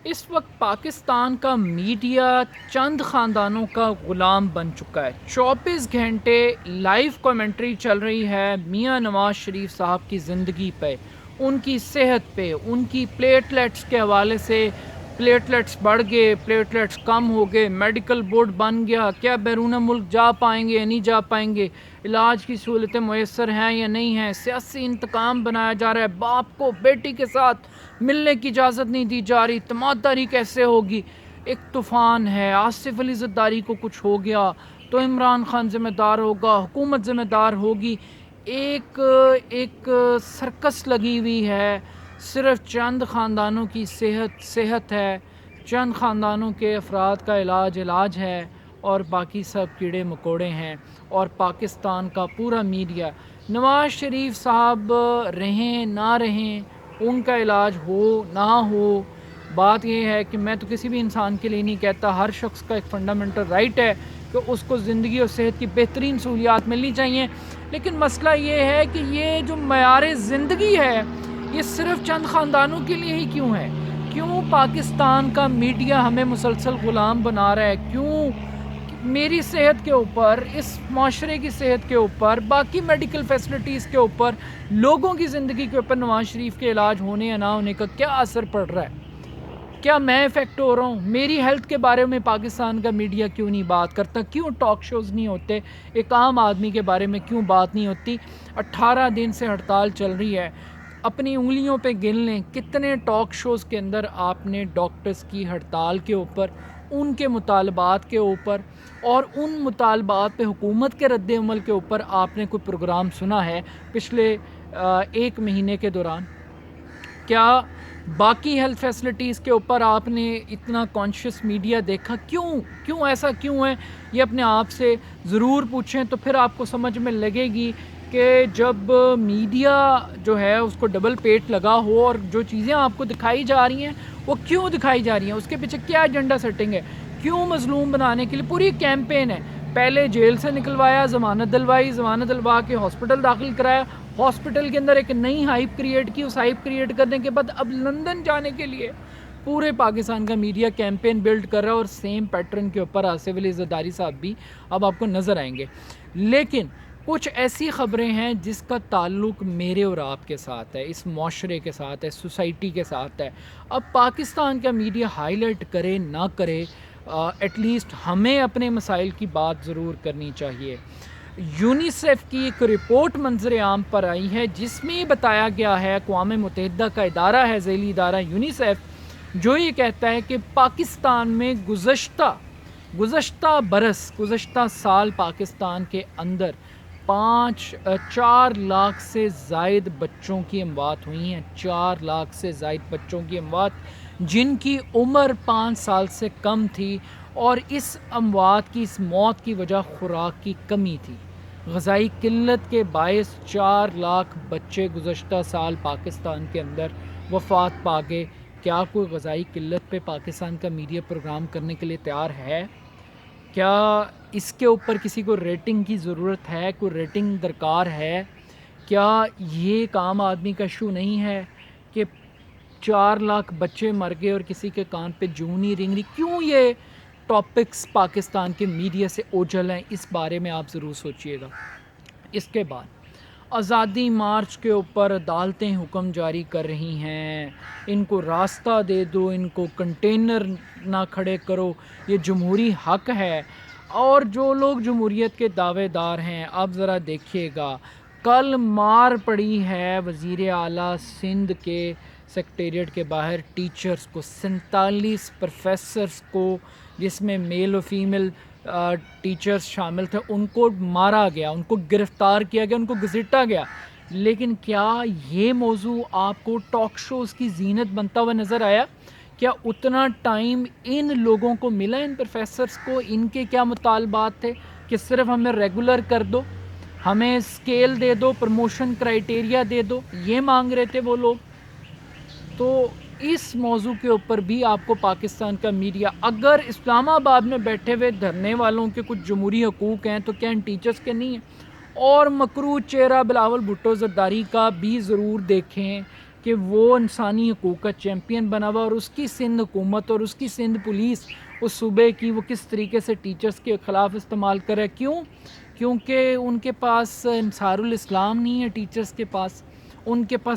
اس وقت پاکستان کا میڈیا چند خاندانوں کا غلام بن چکا ہے۔ 24 گھنٹے لائیو کامنٹری چل رہی ہے میاں نواز شریف صاحب کی زندگی پہ، ان کی صحت پہ، ان کی پلیٹلیٹس کے حوالے سے۔ پلیٹلیٹس بڑھ گئے، پلیٹلیٹس کم ہو گئے، میڈیکل بورڈ بن گیا، کیا بیرون ملک جا پائیں گے یا نہیں جا پائیں گے، علاج کی سہولتیں میسر ہیں یا نہیں ہیں، سیاسی انتقام بنایا جا رہا ہے، باپ کو بیٹی کے ساتھ ملنے کی اجازت نہیں دی جا رہی، تماداری کیسے ہوگی، ایک طوفان ہے۔ آصف علی زرداری کو کچھ ہو گیا تو عمران خان ذمہ دار ہوگا، حکومت ذمہ دار ہوگی۔ ایک ایک سرکس لگی ہوئی ہے، صرف چند خاندانوں کی صحت ہے، چند خاندانوں کے افراد کا علاج ہے، اور باقی سب کیڑے مکوڑے ہیں۔ اور پاکستان کا پورا میڈیا، نواز شریف صاحب رہیں نہ رہیں، ان کا علاج ہو نہ ہو، بات یہ ہے کہ میں تو کسی بھی انسان کے لیے نہیں کہتا، ہر شخص کا ایک فنڈامنٹل رائٹ ہے کہ اس کو زندگی اور صحت کی بہترین سہولیات ملنی چاہیے، لیکن مسئلہ یہ ہے کہ یہ جو معیار زندگی ہے یہ صرف چند خاندانوں کے لیے ہی کیوں ہے؟ کیوں پاکستان کا میڈیا ہمیں مسلسل غلام بنا رہا ہے؟ کیوں میری صحت کے اوپر، اس معاشرے کی صحت کے اوپر، باقی میڈیکل فیسلٹیز کے اوپر، لوگوں کی زندگی کے اوپر نواز شریف کے علاج ہونے یا نہ ہونے کا کیا اثر پڑ رہا ہے؟ کیا میں افیکٹ ہو رہا ہوں؟ میری ہیلتھ کے بارے میں پاکستان کا میڈیا کیوں نہیں بات کرتا؟ کیوں ٹاک شوز نہیں ہوتے؟ ایک عام آدمی کے بارے میں کیوں بات نہیں ہوتی؟ 18 دن سے ہڑتال چل رہی ہے، اپنی انگلیوں پہ گن لیں کتنے ٹاک شوز کے اندر آپ نے ڈاکٹرز کی ہڑتال کے اوپر، ان کے مطالبات کے اوپر اور ان مطالبات پہ حکومت کے رد عمل کے اوپر آپ نے کوئی پروگرام سنا ہے پچھلے 1 مہینے کے دوران؟ کیا باقی ہیلتھ فیسلٹیز کے اوپر آپ نے اتنا کانشیس میڈیا دیکھا؟ کیوں ایسا کیوں ہے؟ یہ اپنے آپ سے ضرور پوچھیں، تو پھر آپ کو سمجھ میں لگے گی کہ جب میڈیا جو ہے اس کو ڈبل پیٹ لگا ہو اور جو چیزیں آپ کو دکھائی جا رہی ہیں وہ کیوں دکھائی جا رہی ہیں، اس کے پیچھے کیا ایجنڈا سیٹنگ ہے، کیوں مظلوم بنانے کے لیے پوری کیمپین ہے۔ پہلے جیل سے نکلوایا، ضمانت دلوا کے ہاسپٹل داخل کرایا، ہاسپٹل کے اندر ایک نئی ہائپ کریٹ کی، اس ہائپ کریٹ کرنے کے بعد اب لندن جانے کے لیے پورے پاکستان کا میڈیا کیمپین بلڈ کر رہا ہے، اور سیم پیٹرن کے اوپر آصف علی زرداری صاحب بھی اب آپ کو نظر آئیں گے۔ لیکن کچھ ایسی خبریں ہیں جس کا تعلق میرے اور آپ کے ساتھ ہے، اس معاشرے کے ساتھ ہے، سوسائٹی کے ساتھ ہے۔ اب پاکستان کا میڈیا ہائی لائٹ کرے نہ کرے، ایٹ لیسٹ ہمیں اپنے مسائل کی بات ضرور کرنی چاہیے۔ یونیسیف کی ایک رپورٹ منظر عام پر آئی ہے جس میں یہ بتایا گیا ہے، اقوام متحدہ کا ادارہ ہے، ذیلی ادارہ یونیسیف، جو یہ کہتا ہے کہ پاکستان میں گزشتہ سال پاکستان کے اندر 4 لاکھ سے زائد بچوں کی اموات ہوئی ہیں، 4 لاکھ سے زائد بچوں کی اموات جن کی عمر 5 سال سے کم تھی، اور اس موت کی وجہ خوراک کی کمی تھی۔ غذائی قلت کے باعث 4 لاکھ بچے گزشتہ سال پاکستان کے اندر وفات پا گئے۔ کیا کوئی غذائی قلت پہ پاکستان کا میڈیا پروگرام کرنے کے لیے تیار ہے؟ کیا اس کے اوپر کسی کو ریٹنگ کی ضرورت ہے؟ کوئی ریٹنگ درکار ہے؟ کیا یہ ایک عام آدمی کا ایشو نہیں ہے کہ 4 لاکھ بچے مر گئے اور کسی کے کان پہ جوں نہیں رنگ رہی؟ کیوں یہ ٹاپکس پاکستان کے میڈیا سے اوجھل ہیں؟ اس بارے میں آپ ضرور سوچئے گا۔ اس کے بعد آزادی مارچ کے اوپر عدالتیں حکم جاری کر رہی ہیں، ان کو راستہ دے دو، ان کو کنٹینر نہ کھڑے کرو، یہ جمہوری حق ہے۔ اور جو لوگ جمہوریت کے دعوے دار ہیں، اب ذرا دیکھیے گا، کل مار پڑی ہے وزیر اعلیٰ سندھ کے سیکریٹریٹ کے باہر ٹیچرز کو، 47 پروفیسرز کو، جس میں میل و فیمیل ٹیچرز شامل تھے، ان کو مارا گیا، ان کو گرفتار کیا گیا، ان کو گھسیٹا گیا۔ لیکن کیا یہ موضوع آپ کو ٹاک شوز کی زینت بنتا ہوا نظر آیا؟ کیا اتنا ٹائم ان لوگوں کو ملا، ان پروفیسرز کو؟ ان کے کیا مطالبات تھے کہ صرف ہمیں ریگولر کر دو، ہمیں اسکیل دے دو، پروموشن کرائیٹیریا دے دو، یہ مانگ رہے تھے وہ لوگ؟ تو اس موضوع کے اوپر بھی آپ کو پاکستان کا میڈیا، اگر اسلام آباد میں بیٹھے ہوئے دھرنے والوں کے کچھ جمہوری حقوق ہیں تو کیا ان ٹیچرز کے نہیں ہیں؟ اور مکروہ چہرہ بلاول بھٹو زرداری کا بھی ضرور دیکھیں کہ وہ انسانی حقوق کا چیمپئن بنا ہوا، اور اس کی سندھ حکومت اور اس کی سندھ پولیس اس صوبے کی وہ کس طریقے سے ٹیچرز کے خلاف استعمال کرے. کیوں؟ کیونکہ ان کے پاس انصار الاسلام نہیں ہے ٹیچرز کے پاس، ان کے پاس